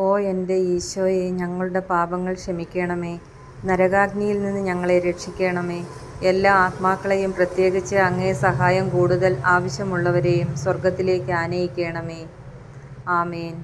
ഓ എൻ്റെ ഈശോയെ, ഞങ്ങളുടെ പാപങ്ങൾ ക്ഷമിക്കണമേ. നരകാഗ്നിയിൽ നിന്ന് ഞങ്ങളെ രക്ഷിക്കണമേ. എല്ലാ ആത്മാക്കളെയും, പ്രത്യേകിച്ച് അങ്ങേ സഹായം കൂടുതൽ ആവശ്യമുള്ളവരെയും സ്വർഗത്തിലേക്ക് ആനയിക്കണമേ. ആമേൻ.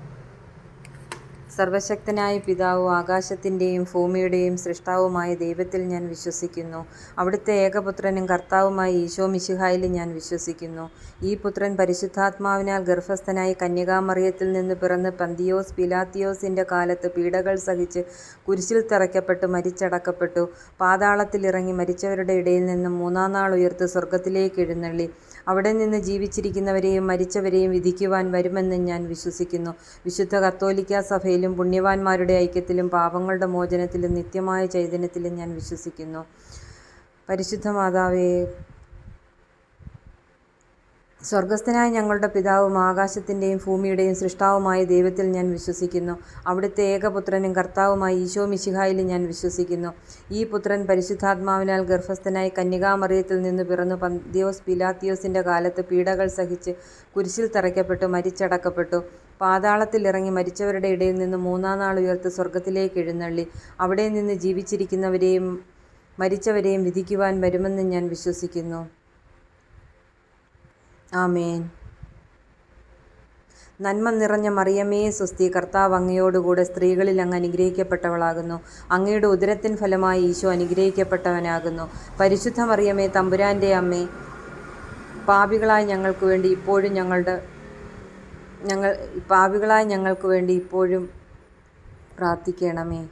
സർവശക്തനായ പിതാവും ആകാശത്തിൻ്റെയും ഭൂമിയുടെയും സൃഷ്ടാവുമായ ദൈവത്തിൽ ഞാൻ വിശ്വസിക്കുന്നു. അവിടുത്തെ ഏകപുത്രനും കർത്താവുമായ ഈശോ മിശിഹായിൽ ഞാൻ വിശ്വസിക്കുന്നു. ഈ പുത്രൻ പരിശുദ്ധാത്മാവിനാൽ ഗർഭസ്ഥനായി കന്യകാമറിയത്തിൽ നിന്ന് പിറന്ന് പന്തിയോസ് പീലാത്തിയോസിൻ്റെ കാലത്ത് പീഡകൾ സഹിച്ച് കുരിശിൽ തറയ്ക്കപ്പെട്ടു മരിച്ചടക്കപ്പെട്ടു. പാതാളത്തിലിറങ്ങി മരിച്ചവരുടെ ഇടയിൽ നിന്നും മൂന്നാം നാൾ ഉയർത്ത് സ്വർഗത്തിലേക്ക് എഴുന്നള്ളി. അവിടെ നിന്ന് ജീവിച്ചിരിക്കുന്നവരെയും മരിച്ചവരെയും വിധിക്കുവാൻ വരുമെന്ന് ഞാൻ വിശ്വസിക്കുന്നു. വിശുദ്ധ കത്തോലിക്കാ സഭയിലും പുണ്യവാന്മാരുടെ ഐക്യത്തിലും പാപങ്ങളുടെ മോചനത്തിലും നിത്യമായ ചൈതന്യത്തിലും ഞാൻ വിശ്വസിക്കുന്നു. പരിശുദ്ധ മാതാവേ, സ്വർഗസ്ഥനായ ഞങ്ങളുടെ പിതാവും ആകാശത്തിൻ്റെയും ഭൂമിയുടെയും സൃഷ്ടാവുമായ ദൈവത്തിൽ ഞാൻ വിശ്വസിക്കുന്നു. അവിടുത്തെ ഏകപുത്രനും കർത്താവുമായ ഈശോ മിശിഹായിൽ ഞാൻ വിശ്വസിക്കുന്നു. ഈ പുത്രൻ പരിശുദ്ധാത്മാവിനാൽ ഗർഭസ്ഥനായി കന്യകാമറിയത്തിൽ നിന്ന് പിറന്നു പന്തിയോസ് പീലാത്തിയോസിൻ്റെ കാലത്ത് പീഡകൾ സഹിച്ച് കുരിശിൽ തറയ്ക്കപ്പെട്ടു മരിച്ചടക്കപ്പെട്ടു. പാതാളത്തിലിറങ്ങി മരിച്ചവരുടെ ഇടയിൽ നിന്ന് മൂന്നാം നാൾ ഉയർത്ത് സ്വർഗത്തിലേക്ക് എഴുന്നള്ളി. അവിടെ നിന്ന് ജീവിച്ചിരിക്കുന്നവരെയും മരിച്ചവരെയും വിധിക്കുവാൻ വരുമെന്ന് ഞാൻ വിശ്വസിക്കുന്നു. ആമേൻ. നന്മ നിറഞ്ഞ മറിയമേ സ്വസ്തി, കർത്താവ് അങ്ങയോടുകൂടെ സ്ത്രീകളിൽ അങ്ങ് അനുഗ്രഹിക്കപ്പെട്ടവളാകുന്നു. അങ്ങയുടെ ഉദരത്തിൻ ഫലമായി ഈശോ അനുഗ്രഹിക്കപ്പെട്ടവനാകുന്നു. പരിശുദ്ധ മറിയമേ, തമ്പുരാൻ്റെ അമ്മേ, പാപികളായ ഞങ്ങൾക്ക് വേണ്ടി ഇപ്പോഴും പ്രാർത്ഥിക്കണമേ.